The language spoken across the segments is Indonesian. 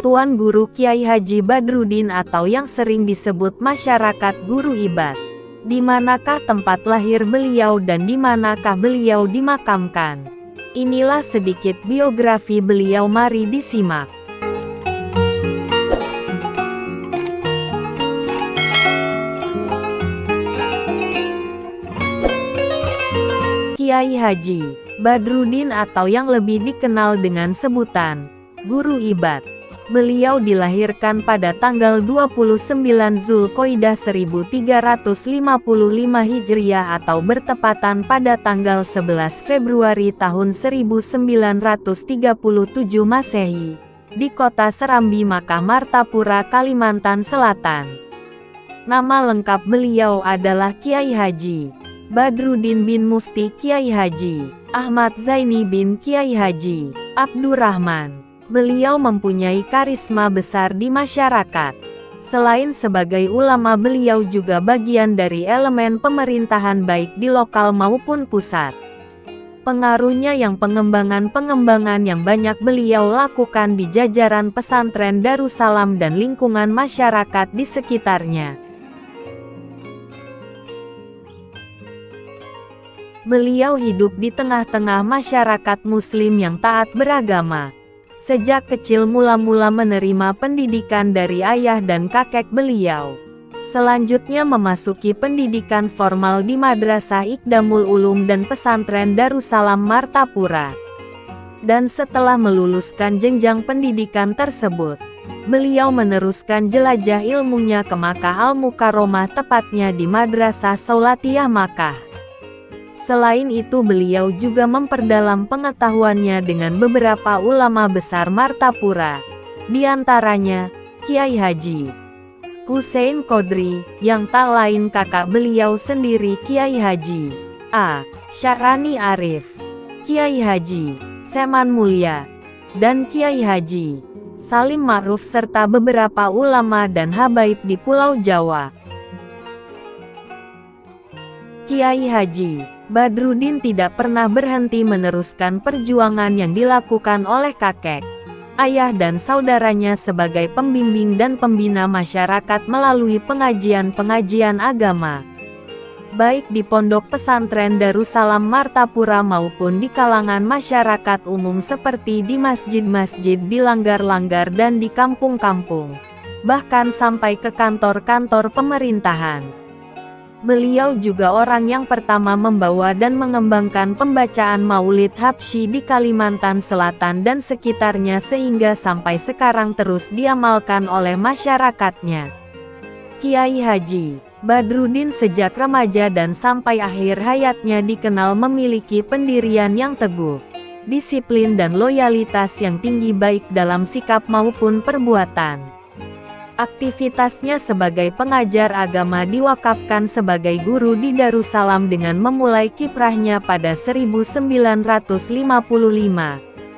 Tuan Guru Kiai Haji Badrudin atau yang sering disebut masyarakat Guru Ibad. Di manakah tempat lahir beliau dan di manakah beliau dimakamkan? Inilah sedikit biografi beliau, mari disimak. Kiai Haji Badrudin atau yang lebih dikenal dengan sebutan Guru Ibad. Beliau dilahirkan pada tanggal 29 Zulqoidah 1355 Hijriah atau bertepatan pada tanggal 11 Februari tahun 1937 Masehi, di kota Serambi, Makkah, Martapura, Kalimantan Selatan. Nama lengkap beliau adalah Kiai Haji Badrudin bin Mufti Kiai Haji Ahmad Zaini bin Kiai Haji Abdurrahman. Beliau mempunyai karisma besar di masyarakat. Selain sebagai ulama, beliau juga bagian dari elemen pemerintahan baik di lokal maupun pusat. Pengaruhnya yang pengembangan yang banyak beliau lakukan di jajaran pesantren Darussalam dan lingkungan masyarakat di sekitarnya. Beliau hidup di tengah-tengah masyarakat muslim yang taat beragama. Sejak kecil mula-mula menerima pendidikan dari ayah dan kakek beliau. Selanjutnya memasuki pendidikan formal di Madrasah Iqdamul Ulum dan pesantren Darussalam Martapura. Dan setelah meluluskan jenjang pendidikan tersebut, beliau meneruskan jelajah ilmunya ke Makkah Al-Mukarromah, tepatnya di Madrasah Saulatiyah Makkah. Selain itu beliau juga memperdalam pengetahuannya dengan beberapa ulama besar Martapura, di antaranya Kiai Haji Husein Qodri, yang tak lain kakak beliau sendiri Kiai Haji A. Syarani Arif, Kiai Haji Seman Mulia, dan Kiai Haji Salim Ma'ruf serta beberapa ulama dan habaib di Pulau Jawa. Kiai Haji Badrudin tidak pernah berhenti meneruskan perjuangan yang dilakukan oleh kakek, ayah dan saudaranya sebagai pembimbing dan pembina masyarakat melalui pengajian-pengajian agama, baik di pondok pesantren Darussalam Martapura maupun di kalangan masyarakat umum seperti di masjid-masjid, di langgar-langgar dan di kampung-kampung, bahkan sampai ke kantor-kantor pemerintahan. Beliau juga orang yang pertama membawa dan mengembangkan pembacaan Maulid Habsyi di Kalimantan Selatan dan sekitarnya sehingga sampai sekarang terus diamalkan oleh masyarakatnya. Kiai Haji Badrudin sejak remaja dan sampai akhir hayatnya dikenal memiliki pendirian yang teguh, disiplin dan loyalitas yang tinggi baik dalam sikap maupun perbuatan. Aktivitasnya sebagai pengajar agama diwakafkan sebagai guru di Darussalam dengan memulai kiprahnya pada 1955,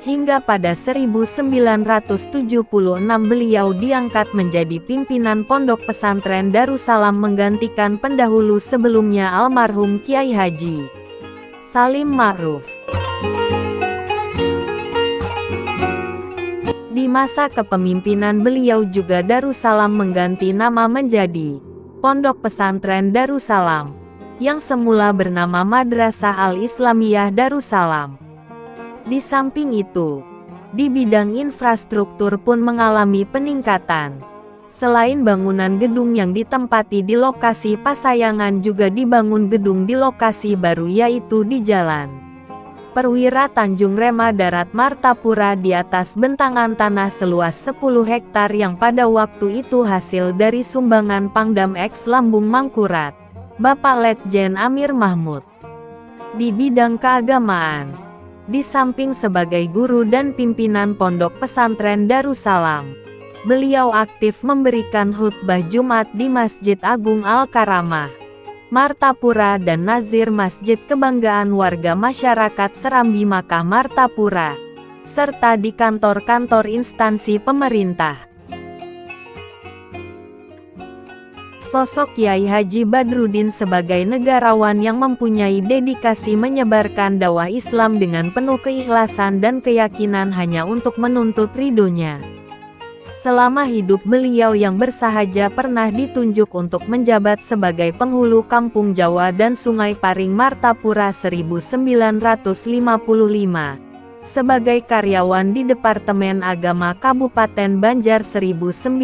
hingga pada 1976 beliau diangkat menjadi pimpinan pondok pesantren Darussalam menggantikan pendahulu sebelumnya almarhum Kiai Haji Salim Ma'ruf. Di masa kepemimpinan beliau juga Darussalam mengganti nama menjadi Pondok Pesantren Darussalam, yang semula bernama Madrasah Al-Islamiyah Darussalam. Di samping itu, di bidang infrastruktur pun mengalami peningkatan. Selain bangunan gedung yang ditempati di lokasi Pasayangan, juga dibangun gedung di lokasi baru yaitu di Jalan Perwira Tanjung Rema Darat Martapura di atas bentangan tanah seluas 10 hektar yang pada waktu itu hasil dari sumbangan Pangdam X Lambung Mangkurat, Bapak Letjen Amir Mahmud. Di bidang keagamaan, di samping sebagai guru dan pimpinan pondok pesantren Darussalam, beliau aktif memberikan khutbah Jumat di Masjid Agung Al-Karamah Martapura dan nazir Masjid Kebanggaan Warga Masyarakat Serambi Makkah Martapura, serta di kantor-kantor instansi pemerintah. Sosok Kiai Haji Badrudin sebagai negarawan yang mempunyai dedikasi menyebarkan dakwah Islam dengan penuh keikhlasan dan keyakinan hanya untuk menuntut ridhonya. Selama hidup beliau yang bersahaja pernah ditunjuk untuk menjabat sebagai penghulu Kampung Jawa dan Sungai Paring Martapura 1955. Sebagai karyawan di Departemen Agama Kabupaten Banjar 1960.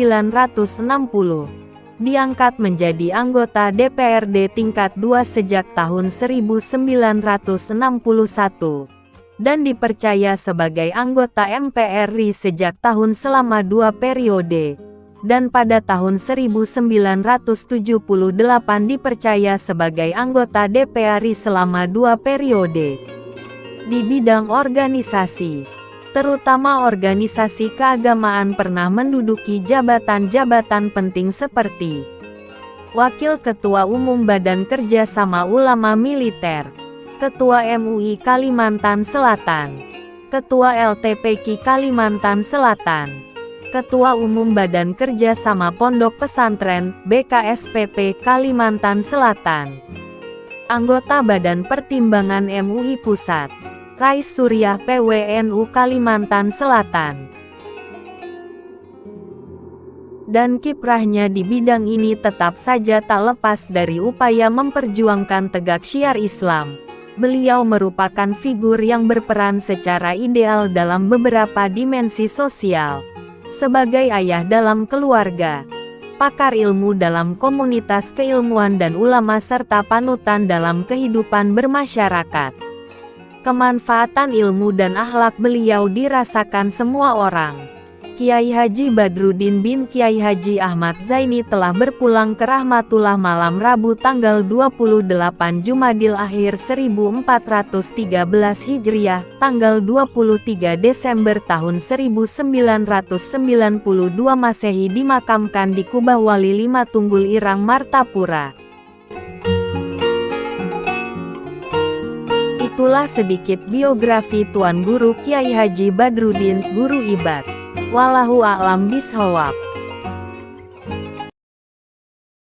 Diangkat menjadi anggota DPRD tingkat 2 sejak tahun 1961. Dan dipercaya sebagai anggota MPR RI sejak tahun selama 2 periode. Dan pada tahun 1978 dipercaya sebagai anggota DPR RI selama 2 periode. Di bidang organisasi, terutama organisasi keagamaan, pernah menduduki jabatan-jabatan penting seperti Wakil Ketua Umum Badan Kerjasama Ulama Militer, Ketua MUI Kalimantan Selatan, Ketua LTPQ Kalimantan Selatan, Ketua Umum Badan Kerjasama Pondok Pesantren, BKSPP Kalimantan Selatan, anggota Badan Pertimbangan MUI Pusat, Rais Surya PWNU Kalimantan Selatan. Dan kiprahnya di bidang ini tetap saja tak lepas dari upaya memperjuangkan tegak syiar Islam. Beliau merupakan figur yang berperan secara ideal dalam beberapa dimensi sosial. Sebagai ayah dalam keluarga, pakar ilmu dalam komunitas keilmuan dan ulama serta panutan dalam kehidupan bermasyarakat. Kemanfaatan ilmu dan akhlak beliau dirasakan semua orang. Kiai Haji Badruddin bin Kiai Haji Ahmad Zaini telah berpulang ke rahmatullah malam Rabu tanggal 28 Jumadil Akhir 1413 Hijriah, tanggal 23 Desember tahun 1992 Masehi, dimakamkan di Kubah Wali 5 Tunggul Irang Martapura. Itulah sedikit biografi Tuan Guru Kiai Haji Badruddin, Guru Ibad. Wallahu a'lam bishawab.